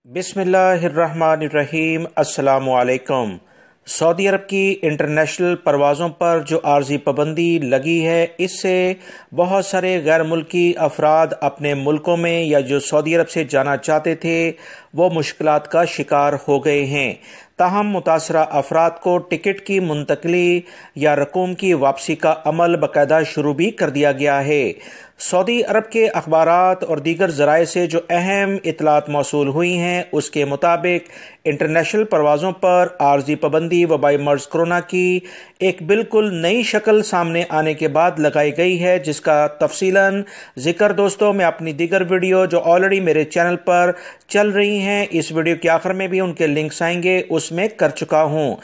बिस्मिल्लाहिर्रहमानिर्रहीम। अस्सलामु अलैकुम। सऊदी अरब की इंटरनेशनल परवाज़ों पर जो आर्जी पाबंदी लगी है, इससे बहुत सारे गैर मुल्की अफराद अपने मुल्कों में या जो सऊदी अरब से जाना चाहते थे वो मुश्किलात का शिकार हो गए हैं। ताहम मुतासरा अफराद को टिकट की मुंतकली या रकूम की वापसी का अमल बाकायदा शुरू भी कर दिया गया है। सऊदी अरब के अखबारात और दीगर ज़राए से जो अहम इतलात मौसूल हुई हैं, उसके मुताबिक इंटरनेशनल परवाज़ों पर आर्जी पाबंदी वबाई मर्ज़ कोरोना की एक बिल्कुल नई शक्ल सामने आने के बाद लगाई गई है, जिसका तफसीलन जिक्र दोस्तों मैं अपनी दीगर वीडियो जो ऑलरेडी मेरे चैनल पर चल रही हैं, इस वीडियो के आखिर में भी उनके लिंक्स आएंगे, उसमें कर चुका हूँ।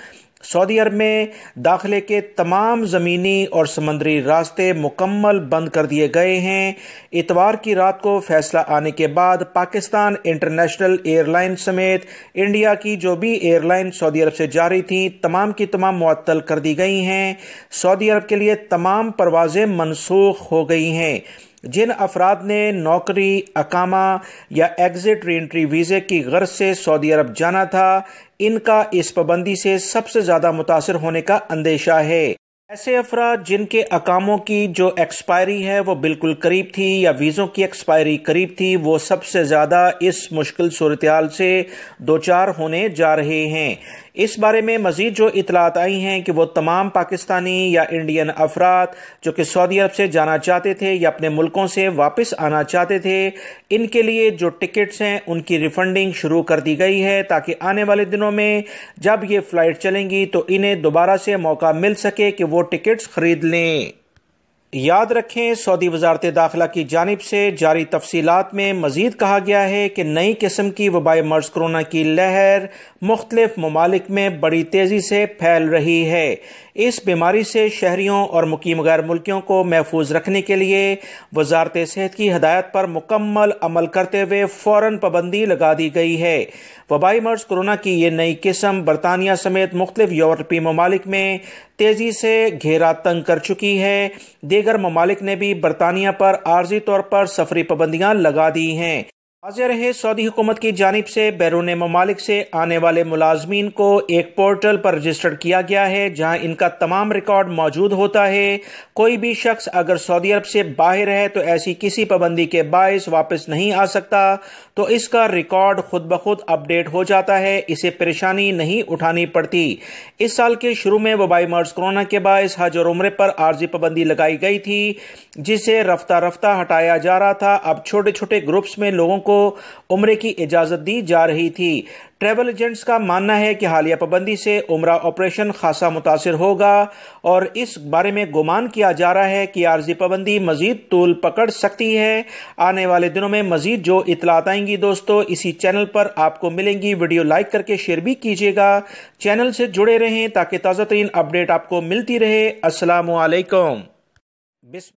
सऊदी अरब में दाखिले के तमाम ज़मीनी और समंदरी रास्ते मुकम्मल बंद कर दिए गए हैं। इतवार की रात को फैसला आने के बाद पाकिस्तान इंटरनेशनल एयरलाइन समेत इंडिया की जो भी एयरलाइन सऊदी अरब से जा रही थी, तमाम की तमाम मुअत्तल कर दी गई हैं। सऊदी अरब के लिए तमाम परवाज़ें मनसूख हो गई हैं। जिन अफराद ने नौकरी, अकामा या एग्जिट री एंट्री वीज़े की गर्ज से सऊदी अरब जाना था, इनका इस पाबंदी से सबसे ज़्यादा मुतासर होने का अंदेशा है। ऐसे अफराद जिनके अकामों की जो एक्सपायरी है वो बिल्कुल करीब थी या वीज़ों की एक्सपायरी करीब थी, वो सबसे ज़्यादा इस मुश्किल सूरत-ए-हाल से दो चार होने जा रहे हैं। इस बारे में मज़ीद जो इतलात आई हैं कि वो तमाम पाकिस्तानी या इंडियन अफराद जो कि सऊदी अरब से जाना चाहते थे या अपने मुल्कों से वापस आना चाहते थे, इनके लिए जो टिकट्स हैं उनकी रिफंडिंग शुरू कर दी गई है, ताकि आने वाले दिनों में जब ये फ़्लाइट चलेंगी तो इन्हें दोबारा से मौका मिल सके कि वो टिकट्स खरीद लें। याद रखें, सऊदी वज़ारत दाखिला की जानिब से जारी तफसीलात में मज़ीद कहा गया है कि नई किस्म की वबाई मर्ज़ कोरोना की लहर मुख्तलिफ ममालिक में बड़ी तेज़ी से फैल रही है। इस बीमारी से शहरियों और मुकीम गैर मुल्कियों को महफूज रखने के लिए वज़ारत सेहत की हदायत पर मुकम्मल अमल करते हुए फ़ौरन पाबंदी लगा दी गई है। वबाई मर्ज़ कोरोना की ये नई किस्म बरतानिया समेत मुख्तलिफ यूरोपीय ममालिक में तेज़ी से घेरा तंग कर चुकी है। दीगर ममालिक ने भी बरतानिया पर आर्जी तौर पर सफरी पाबंदियां लगा दी हैं। वाज़ेह रहे, सऊदी हुकूमत की जानिब से बैरून ममालिक से आने वाले मुलाजमीन को एक पोर्टल पर रजिस्टर्ड किया गया है, जहां इनका तमाम रिकॉर्ड मौजूद होता है। कोई भी शख्स अगर सऊदी अरब से बाहर है तो ऐसी किसी पाबंदी के बायस वापस नहीं आ सकता, तो इसका रिकॉर्ड खुद ब खुद अपडेट हो जाता है, इसे परेशानी नहीं उठानी पड़ती। इस साल के शुरू में वबाई मर्ज़ कोरोना के बायस हज और उम्रे पर आर्जी पाबंदी लगाई गई थी, जिसे रफ्ता रफ्ता हटाया जा रहा था। अब छोटे छोटे ग्रुप्स में लोगों को उम्रे की इजाजत दी जा रही थी। ट्रैवल एजेंट्स का मानना है कि हालिया पाबंदी से उम्रा ऑपरेशन खासा मुतासिर होगा और इस बारे में गुमान किया जा रहा है कि आर्जी पाबंदी मजीद तूल पकड़ सकती है। आने वाले दिनों में मजीद जो इतलात आएंगी दोस्तों, इसी चैनल पर आपको मिलेंगी। वीडियो लाइक करके शेयर भी कीजिएगा। चैनल से जुड़े रहें ताकि ताज़ा तरीन अपडेट आपको मिलती रहे। अस्सलामु अलैकुम।